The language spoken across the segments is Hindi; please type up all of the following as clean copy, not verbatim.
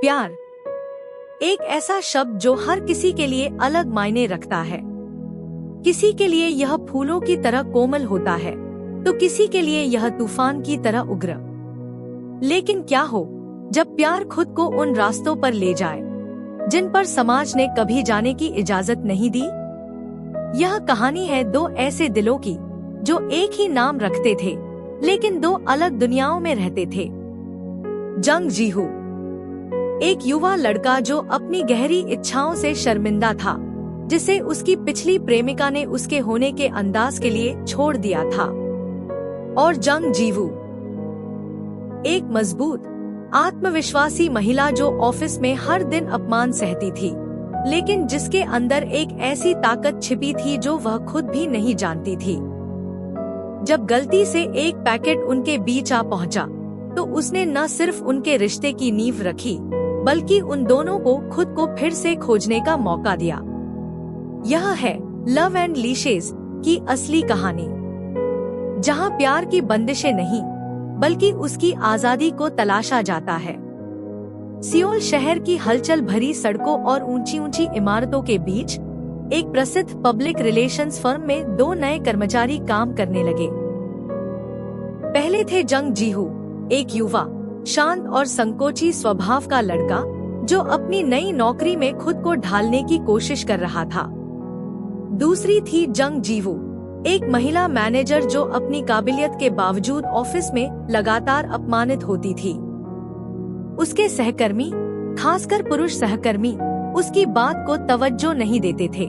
प्यार एक ऐसा शब्द जो हर किसी के लिए अलग मायने रखता है। किसी के लिए यह फूलों की तरह कोमल होता है तो किसी के लिए यह तूफान की तरह उग्र। लेकिन क्या हो जब प्यार खुद को उन रास्तों पर ले जाए जिन पर समाज ने कभी जाने की इजाजत नहीं दी। यह कहानी है दो ऐसे दिलों की जो एक ही नाम रखते थे लेकिन दो अलग दुनियाओं में रहते थे। जंग जीहू एक युवा लड़का जो अपनी गहरी इच्छाओं से शर्मिंदा था, जिसे उसकी पिछली प्रेमिका ने उसके होने के अंदाज के लिए छोड़ दिया था। और जंग जीवू एक मजबूत आत्मविश्वासी महिला जो ऑफिस में हर दिन अपमान सहती थी, लेकिन जिसके अंदर एक ऐसी ताकत छिपी थी जो वह खुद भी नहीं जानती थी। जब गलती से एक पैकेट उनके बीच आ पहुंचा, तो उसने न सिर्फ उनके रिश्ते की नींव रखी बल्कि उन दोनों को खुद को फिर से खोजने का मौका दिया। यह है लव एंड लीशेज की असली कहानी, जहां प्यार की बंदिशें नहीं बल्कि उसकी आजादी को तलाशा जाता है। सियोल शहर की हलचल भरी सड़कों और ऊंची ऊंची इमारतों के बीच एक प्रसिद्ध पब्लिक रिलेशंस फर्म में दो नए कर्मचारी काम करने लगे। पहले थे जंग जीहू, एक युवा शांत और संकोची स्वभाव का लड़का जो अपनी नई नौकरी में खुद को ढालने की कोशिश कर रहा था। दूसरी थी जंग जीवू, एक महिला मैनेजर जो अपनी काबिलियत के बावजूद ऑफिस में लगातार अपमानित होती थी। उसके सहकर्मी, खासकर पुरुष सहकर्मी, उसकी बात को तवज्जो नहीं देते थे।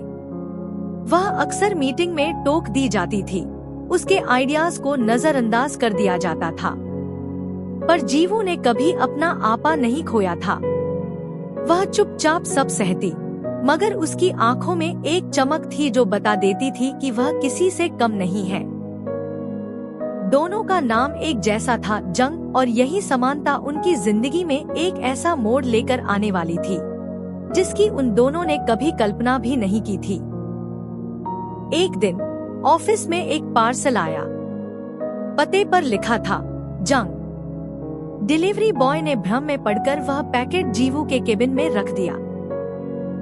वह अक्सर मीटिंग में टोक दी जाती थी, उसके आइडियाज को नजरअंदाज कर दिया जाता था। पर जीवू ने कभी अपना आपा नहीं खोया था। वह चुपचाप सब सहती, मगर उसकी आंखों में एक चमक थी जो बता देती थी कि वह किसी से कम नहीं है। दोनों का नाम एक जैसा था, जंग, और यही समानता उनकी जिंदगी में एक ऐसा मोड़ लेकर आने वाली थी जिसकी उन दोनों ने कभी कल्पना भी नहीं की थी। एक दिन ऑफिस में एक पार्सल आया। पते पर लिखा था जंग। डिलीवरी बॉय ने भ्रम में पड़कर वह पैकेट जीवू के केबिन में रख दिया।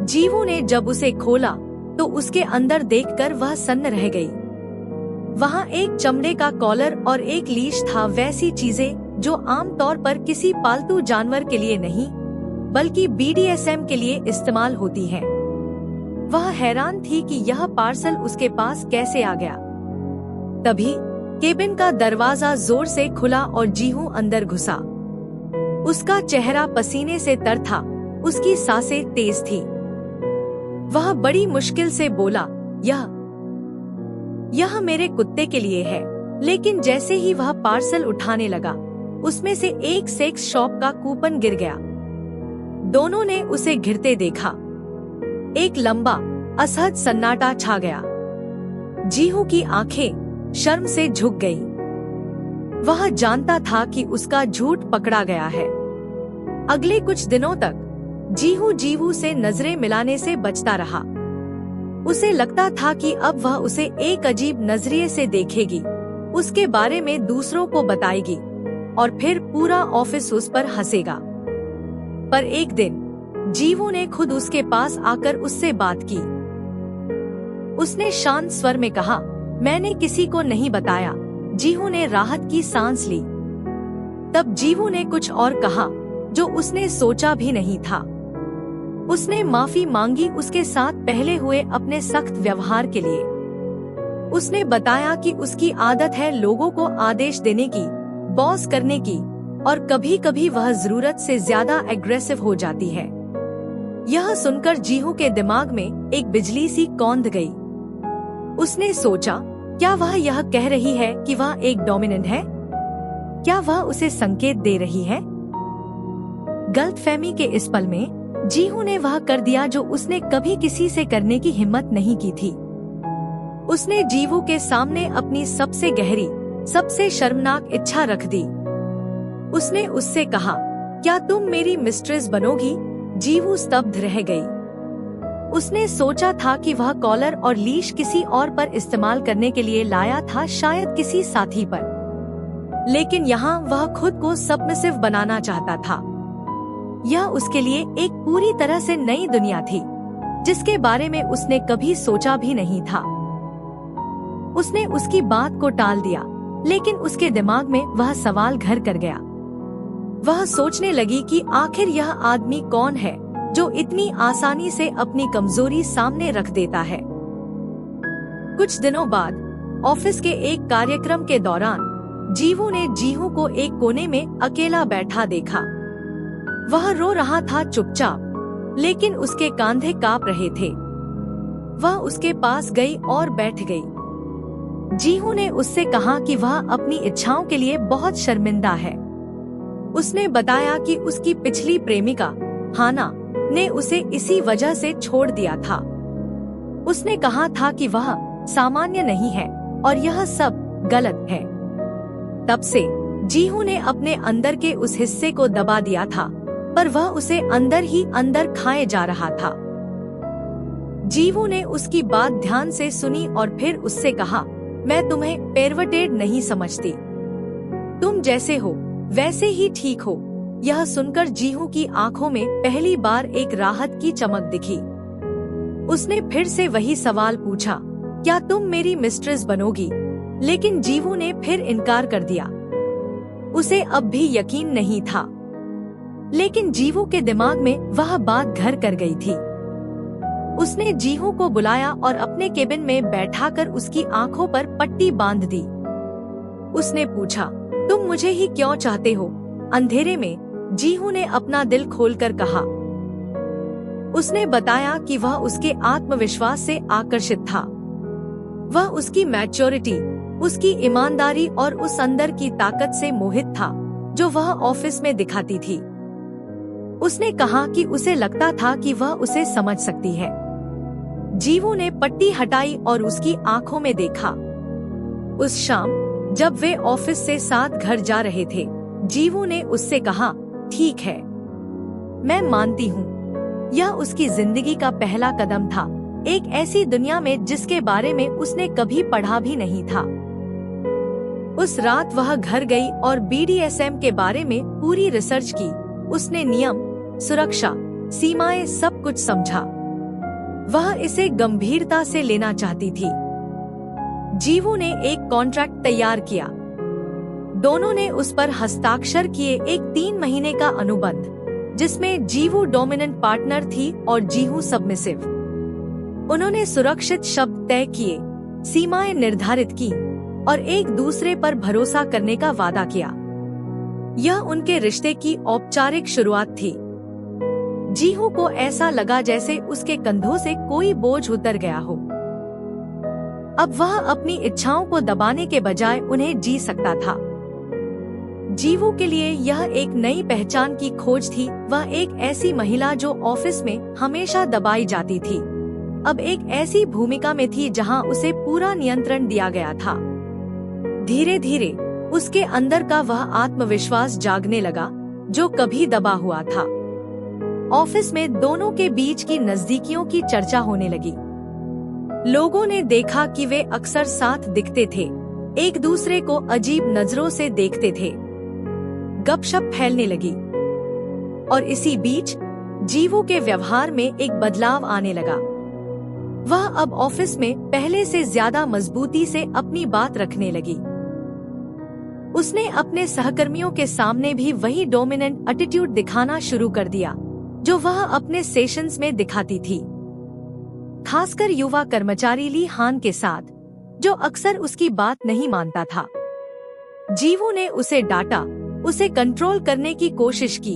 जीवू ने जब उसे खोला तो उसके अंदर देखकर वह सन्न रह गई। वहाँ एक चमड़े का कॉलर और एक लीश था, वैसी चीजें जो आमतौर पर किसी पालतू जानवर के लिए नहीं बल्कि BDSM के लिए इस्तेमाल होती है। वह हैरान थी कि यह पार्सल उसके पास कैसे आ गया। तभी केबिन का दरवाजा जोर से खुला और जीहू अंदर घुसा। उसका चेहरा पसीने से तर था, उसकी सांसें तेज थी। वह बड़ी मुश्किल से बोला, यह मेरे कुत्ते के लिए है। लेकिन जैसे ही वह पार्सल उठाने लगा, उसमें से एक सेक्स शॉप का कूपन गिर गया। दोनों ने उसे घिरते देखा। एक लंबा असहज सन्नाटा छा गया। जीहू की आंखें शर्म से झुक गई। वह जानता था कि उसका झूठ पकड़ा गया है। अगले कुछ दिनों तक जीवू से नजरें मिलाने से बचता रहा। उसे लगता था कि अब वह उसे एक अजीब नजरिए से देखेगी, उसके बारे में दूसरों को बताएगी और फिर पूरा ऑफिस उस पर हंसेगा। पर एक दिन जीवू ने खुद उसके पास आकर उससे बात की। उसने शांत स्वर में कहा, मैंने किसी को नहीं बताया। जीहू ने राहत की सांस ली। तब जीवू ने कुछ और कहा जो उसने सोचा भी नहीं था। उसने माफी मांगी उसके साथ पहले हुए अपने सख्त व्यवहार के लिए। उसने बताया कि उसकी आदत है लोगों को आदेश देने की, बॉस करने की, और कभी-कभी वह जरूरत से ज्यादा एग्रेसिव हो जाती है। यह सुनकर जीहू के दिमाग में एक बिजली सी कौंध गई। उसने सोचा, क्या वह यह कह रही है कि वह एक डोमिनेंट है? क्या वह उसे संकेत दे रही है? गलतफहमी के इस पल में जीहू ने वह कर दिया जो उसने कभी किसी से करने की हिम्मत नहीं की थी। उसने जीवू के सामने अपनी सबसे गहरी, सबसे शर्मनाक इच्छा रख दी। उसने उससे कहा, क्या तुम मेरी मिस्ट्रेस बनोगी? जीवू स्तब्ध रह गई। उसने सोचा था कि वह कॉलर और लीश किसी और पर इस्तेमाल करने के लिए लाया था, शायद किसी साथी पर। लेकिन यहाँ वह खुद को सबमिसिव बनाना चाहता था। यह उसके लिए एक पूरी तरह से नई दुनिया थी, जिसके बारे में उसने कभी सोचा भी नहीं था। उसने उसकी बात को टाल दिया, लेकिन उसके दिमाग में वह सवाल घर कर गया। वह सोचने लगी कि आखिर यह आदमी कौन है जो इतनी आसानी से अपनी कमजोरी सामने रख देता है। कुछ दिनों बाद ऑफिस के एक कार्यक्रम के दौरान जीवू ने जीहू को एक कोने में अकेला बैठा देखा। वह रो रहा था चुपचाप, लेकिन उसके कंधे कांप रहे थे। वह उसके पास गई और बैठ गई। जीहू ने उससे कहा कि वह अपनी इच्छाओं के लिए बहुत शर्मिंदा है। उसने बताया कि उसकी पिछली प्रेमिका हाना ने उसे इसी वजह से छोड़ दिया था। उसने कहा था कि वह सामान्य नहीं है और यह सब गलत है। तब से जीहू ने अपने अंदर के उस हिस्से को दबा दिया था, पर वह उसे अंदर ही अंदर खाए जा रहा था। जीवू ने उसकी बात ध्यान से सुनी और फिर उससे कहा, मैं तुम्हें पेरवटेड नहीं समझती। तुम जैसे हो वैसे ही ठीक हो। यह सुनकर जीहू की आंखों में पहली बार एक राहत की चमक दिखी। उसने फिर से वही सवाल पूछा, क्या तुम मेरी मिस्ट्रेस बनोगी? लेकिन जीवू ने फिर इनकार कर दिया। उसे अब भी यकीन नहीं था, लेकिन जीवू के दिमाग में वह बात घर कर गई थी। उसने जीहू को बुलाया और अपने केबिन में बैठाकर उसकी आंखों पर पट्टी बांध दी। उसने पूछा, तुम मुझे ही क्यों चाहते हो? अंधेरे में जीहू ने अपना दिल खोलकर कहा। उसने बताया कि वह उसके आत्मविश्वास से आकर्षित था। वह उसकी मैच्योरिटी, उसकी ईमानदारी और उस अंदर की ताकत से मोहित था जो वह ऑफिस में दिखाती थी। उसने कहा कि उसे लगता था कि वह उसे समझ सकती है। जीवू ने पट्टी हटाई और उसकी आंखों में देखा। उस शाम जब वे ऑफिस से साथ घर जा रहे थे, जीवू ने उससे कहा, ठीक है, मैं मानती हूँ। यह उसकी जिंदगी का पहला कदम था, एक ऐसी दुनिया में जिसके बारे में उसने कभी पढ़ा भी नहीं था। उस रात वह घर गई और BDSM के बारे में पूरी रिसर्च की। उसने नियम, सुरक्षा, सीमाएं सब कुछ समझा। वह इसे गंभीरता से लेना चाहती थी। जीवू ने एक कॉन्ट्रैक्ट तैयार किया। दोनों ने उस पर हस्ताक्षर किए, एक 3 महीने का अनुबंध, जिसमें जीवू डोमिनेंट पार्टनर थी और जीहू सबमिसिव। उन्होंने सुरक्षित शब्द तय किए, सीमाएं निर्धारित की और एक दूसरे पर भरोसा करने का वादा किया। यह उनके रिश्ते की औपचारिक शुरुआत थी। जीहू को ऐसा लगा जैसे उसके कंधों से कोई बोझ उतर गया हो। अब वह अपनी इच्छाओं को दबाने के बजाय उन्हें जी सकता था। जीवू के लिए यह एक नई पहचान की खोज थी। वह एक ऐसी महिला जो ऑफिस में हमेशा दबाई जाती थी, अब एक ऐसी भूमिका में थी जहां उसे पूरा नियंत्रण दिया गया था। धीरे धीरे उसके अंदर का वह आत्मविश्वास जागने लगा जो कभी दबा हुआ था। ऑफिस में दोनों के बीच की नजदीकियों की चर्चा होने लगी। लोगों ने देखा कि वे अक्सर साथ दिखते थे, एक दूसरे को अजीब नजरों से देखते थे। गपशप फैलने लगी और इसी बीच जीवू के व्यवहार में एक बदलाव आने लगा। वह अब ऑफिस में पहले से ज्यादा मजबूती से अपनी बात रखने लगी। उसने अपने सहकर्मियों के सामने भी वही डोमिनेंट एटीट्यूड दिखाना शुरू कर दिया जो वह अपने सेशंस में दिखाती थी, खासकर युवा कर्मचारी ली हान के साथ, जो अक्सर उसकी बात नहीं मानता था। जीवू ने उसे डांटा, उसे कंट्रोल करने की कोशिश की।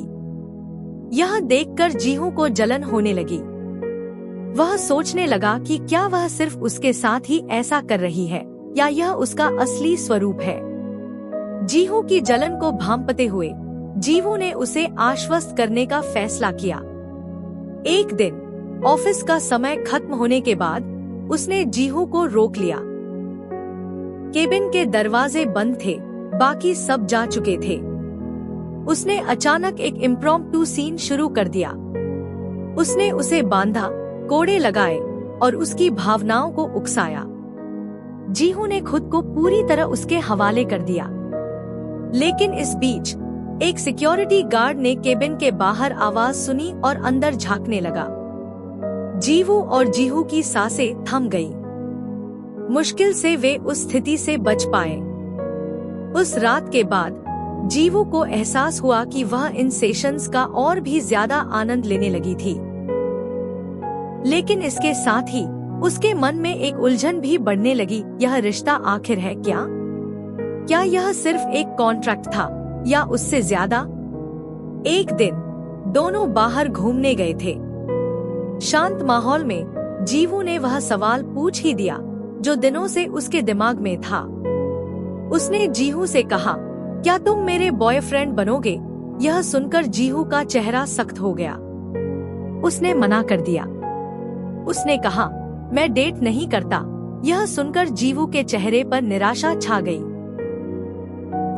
यह देखकर जीहू को जलन होने लगी। वह सोचने लगा कि क्या वह सिर्फ उसके साथ ही ऐसा कर रही है या यह उसका असली स्वरूप है। जीहू की जलन को भांपते हुए जीवू ने उसे आश्वस्त करने का फैसला किया। एक दिन ऑफिस का समय खत्म होने के बाद उसने जीहू को रोक लिया। केबिन के दरवाजे बंद थे, बाकी सब जा चुके थे। उसने अचानक एक इम्प्रॉम्प्टू सीन शुरू कर दिया। उसने उसे बांधा, कोड़े लगाए और उसकी भावनाओं को उकसाया। जीहू ने खुद को पूरी तरह उसके हवाले कर दिया। लेकिन इस बीच एक सिक्योरिटी गार्ड ने केबिन के बाहर आवाज सुनी और अंदर झांकने लगा। जीवू और जीहू की सांसें थम गई। मुश्किल से वे उस स्थिति से बच पाए। उस रात के बाद जीवू को एहसास हुआ कि वह इन सेशंस का और भी ज्यादा आनंद लेने लगी थी। लेकिन इसके साथ ही उसके मन में एक उलझन भी बढ़ने लगी। यह रिश्ता आखिर है क्या? क्या यह सिर्फ एक कॉन्ट्रैक्ट था या उससे ज्यादा? एक दिन दोनों बाहर घूमने गए थे। शांत माहौल में जीवू ने वह सवाल पूछ ही दिया जो दिनों से उसके दिमाग में था। उसने जीहू से कहा, क्या तुम मेरे बॉयफ्रेंड बनोगे? यह सुनकर जीहू का चेहरा सख्त हो गया। उसने मना कर दिया। उसने कहा, मैं डेट नहीं करता। यह सुनकर जीवू के चेहरे पर निराशा छा गई।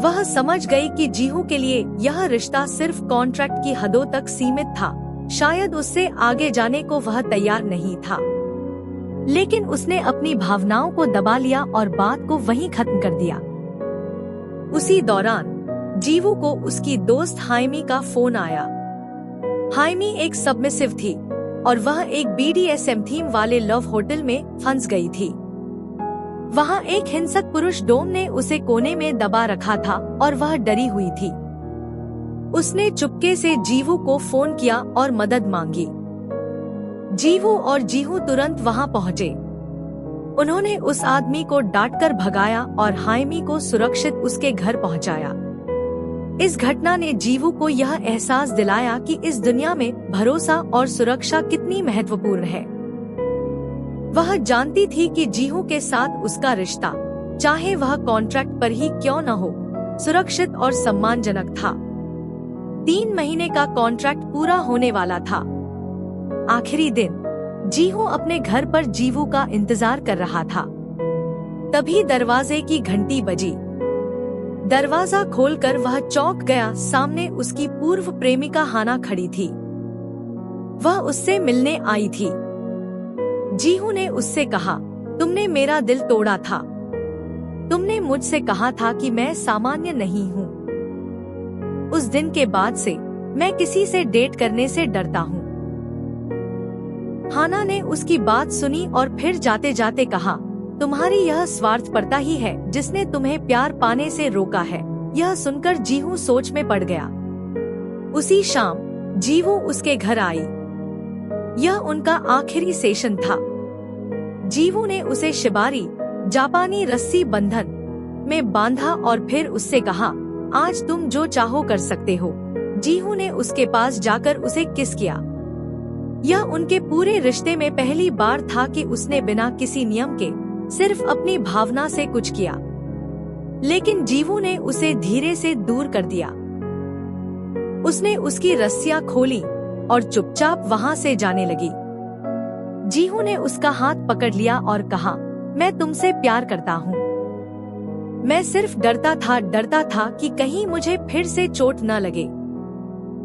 वह समझ गई कि जीहू के लिए यह रिश्ता सिर्फ कॉन्ट्रैक्ट की हदों तक सीमित था। शायद उससे आगे जाने को वह तैयार नहीं था। लेकिन उसने अपनी भावनाओं को दबा लिया और बात को वहीं खत्म कर दिया। उसी दौरान जीवू को उसकी दोस्त हाइमी का फोन आया। हाइमी एक सबमिसिव थी और वह एक BDSM थीम वाले लव होटल में फंस गई थी। वहाँ एक हिंसक पुरुष डोम ने उसे कोने में दबा रखा था और वह डरी हुई थी। उसने चुपके से जीवू को फोन किया और मदद मांगी। जीवू और जीहू तुरंत वहाँ पहुँचे। उन्होंने उस आदमी को डांटकर भगाया और हाइमी को सुरक्षित उसके घर पहुँचाया। इस घटना ने जीवू को यह एहसास दिलाया कि इस दुनिया में भरोसा और सुरक्षा कितनी महत्वपूर्ण है। वह जानती थी कि जीहू के साथ उसका रिश्ता, चाहे वह कॉन्ट्रैक्ट पर ही क्यों न हो, सुरक्षित और सम्मानजनक था। 3 महीने का कॉन्ट्रैक्ट पूरा होने वाला था। आखिरी दिन जीहू अपने घर पर जीवू का इंतजार कर रहा था। तभी दरवाजे की घंटी बजी। दरवाजा खोलकर वह चौंक गया। सामने उसकी पूर्व प्रेमिका हाना खड़ी थी। वह उससे मिलने आई थी। जीहू ने उससे कहा, तुमने मेरा दिल तोड़ा था। तुमने मुझसे कहा था कि मैं सामान्य नहीं हूँ। उस दिन के बाद से मैं किसी से डेट करने से डरता हूँ। हाना ने उसकी बात सुनी और फिर जाते जाते कहा, तुम्हारी यह स्वार्थपरता ही है जिसने तुम्हें प्यार पाने से रोका है। यह सुनकर जीहू सोच में पड़ गया। उसी शाम जीवू उसके घर आई। यह उनका आखिरी सेशन था। जीवू ने उसे शिबारी, जापानी रस्सी बंधन में बांधा और फिर उससे कहा, आज तुम जो चाहो कर सकते हो। जीहू ने उसके पास जाकर उसे किस किया। यह उनके पूरे रिश्ते में पहली बार था कि उसने बिना किसी नियम के सिर्फ अपनी भावना से कुछ किया। लेकिन जीवू ने उसे धीरे से दूर कर दिया। उसने उसकी रस्सियां खोली और चुपचाप वहां से जाने लगी। जीहू ने उसका हाथ पकड़ लिया और कहा, मैं तुमसे प्यार करता हूँ। मैं सिर्फ डरता था कि कहीं मुझे फिर से चोट न लगे।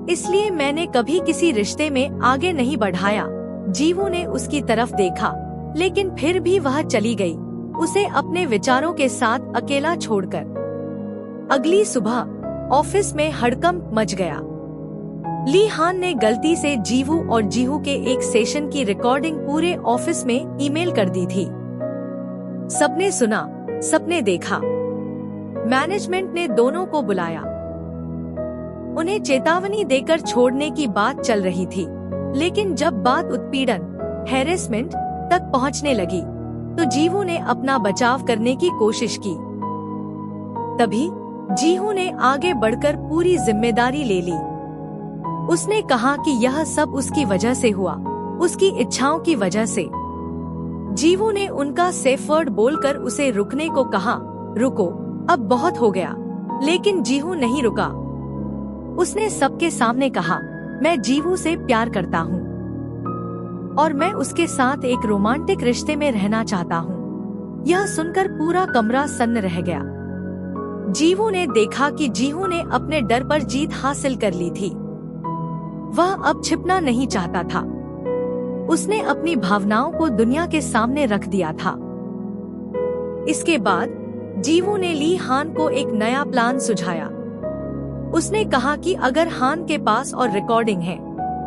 इसलिए मैंने कभी किसी रिश्ते में आगे नहीं बढ़ाया। जीवू ने उसकी तरफ देखा, लेकिन फिर भी वह चली गई, उसे अपने विचारों के साथ अकेला छोड़कर। अगली सुबह ऑफिस में हड़कंप मच गया। ली हान ने गलती से जीवू और जीहू के एक सेशन की रिकॉर्डिंग पूरे ऑफिस में ईमेल कर दी थी। सबने सुना, सबने देखा। मैनेजमेंट ने दोनों को बुलाया। उन्हें चेतावनी देकर छोड़ने की बात चल रही थी। लेकिन जब बात उत्पीड़न, हैरेसमेंट तक पहुंचने लगी तो जीवू ने अपना बचाव करने की कोशिश की। तभी जीहू ने आगे बढ़कर पूरी जिम्मेदारी ले ली। उसने कहा कि यह सब उसकी वजह से हुआ, उसकी इच्छाओं की वजह से। जीवू ने उनका सेफ वर्ड बोलकर उसे रुकने को कहा, रुको, अब बहुत हो गया। लेकिन जीहू नहीं रुका। उसने सबके सामने कहा, मैं जीवू से प्यार करता हूँ और मैं उसके साथ एक रोमांटिक रिश्ते में रहना चाहता हूँ। यह सुनकर पूरा कमरा सन्न रह गया। जीवू ने देखा कि जीहू ने अपने डर पर जीत हासिल कर ली थी। वह अब छिपना नहीं चाहता था। उसने अपनी भावनाओं को दुनिया के सामने रख दिया था। इसके बाद जीवू ने ली हान को एक नया प्लान सुझाया। उसने कहा कि अगर हान के पास और रिकॉर्डिंग है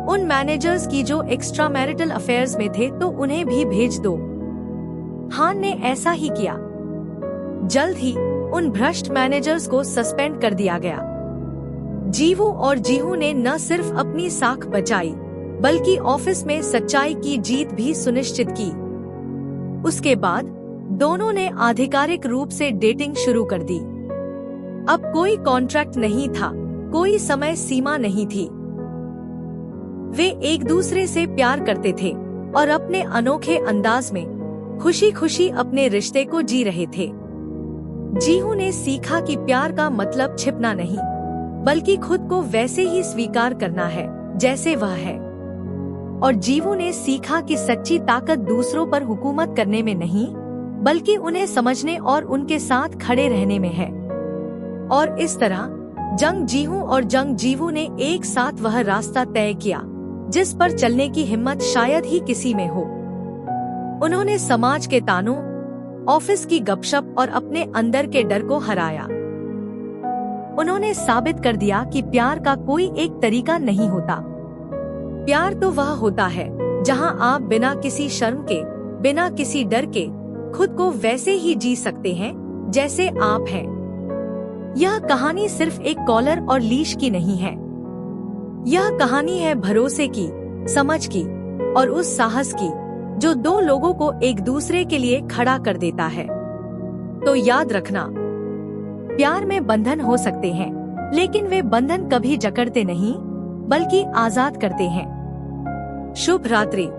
उन मैनेजर्स की जो एक्स्ट्रा मैरिटल अफेयर्स में थे तो उन्हें भी भेज दो। हान ने ऐसा ही किया। जल्द ही उन भ्रष्ट मैनेजर्स को सस्पेंड कर दिया गया। जीवू और जीहू ने न सिर्फ अपनी साख बचाई बल्कि ऑफिस में सच्चाई की जीत भी सुनिश्चित की। उसके बाद दोनों ने आधिकारिक रूप से डेटिंग शुरू कर दी। अब कोई कॉन्ट्रैक्ट नहीं था, कोई समय सीमा नहीं थी। वे एक दूसरे से प्यार करते थे और अपने अनोखे अंदाज में खुशी खुशी अपने रिश्ते को जी रहे थे। जीहू ने सीखा कि प्यार का मतलब छिपना नहीं बल्कि खुद को वैसे ही स्वीकार करना है जैसे वह है। और जीवू ने सीखा कि सच्ची ताकत दूसरों पर हुकूमत करने में नहीं बल्कि उन्हें समझने और उनके साथ खड़े रहने में है। और इस तरह जंग जीहू और जंग जीवू ने एक साथ वह रास्ता तय किया जिस पर चलने की हिम्मत शायद ही किसी में हो। उन्होंने समाज के तानों, ऑफिस की गपशप और अपने अंदर के डर को हराया। उन्होंने साबित कर दिया कि प्यार का कोई एक तरीका नहीं होता। प्यार तो वह होता है जहां आप बिना किसी शर्म के, बिना किसी डर के खुद को वैसे ही जी सकते हैं जैसे आप हैं। यह कहानी सिर्फ एक कॉलर और लीश की नहीं है। यह कहानी है भरोसे की, समझ की और उस साहस की जो दो लोगों को एक दूसरे के लिए खड़ा कर देता है। तो याद रखना, प्यार में बंधन हो सकते हैं लेकिन वे बंधन कभी जकड़ते नहीं बल्कि आजाद करते हैं। शुभ रात्रि।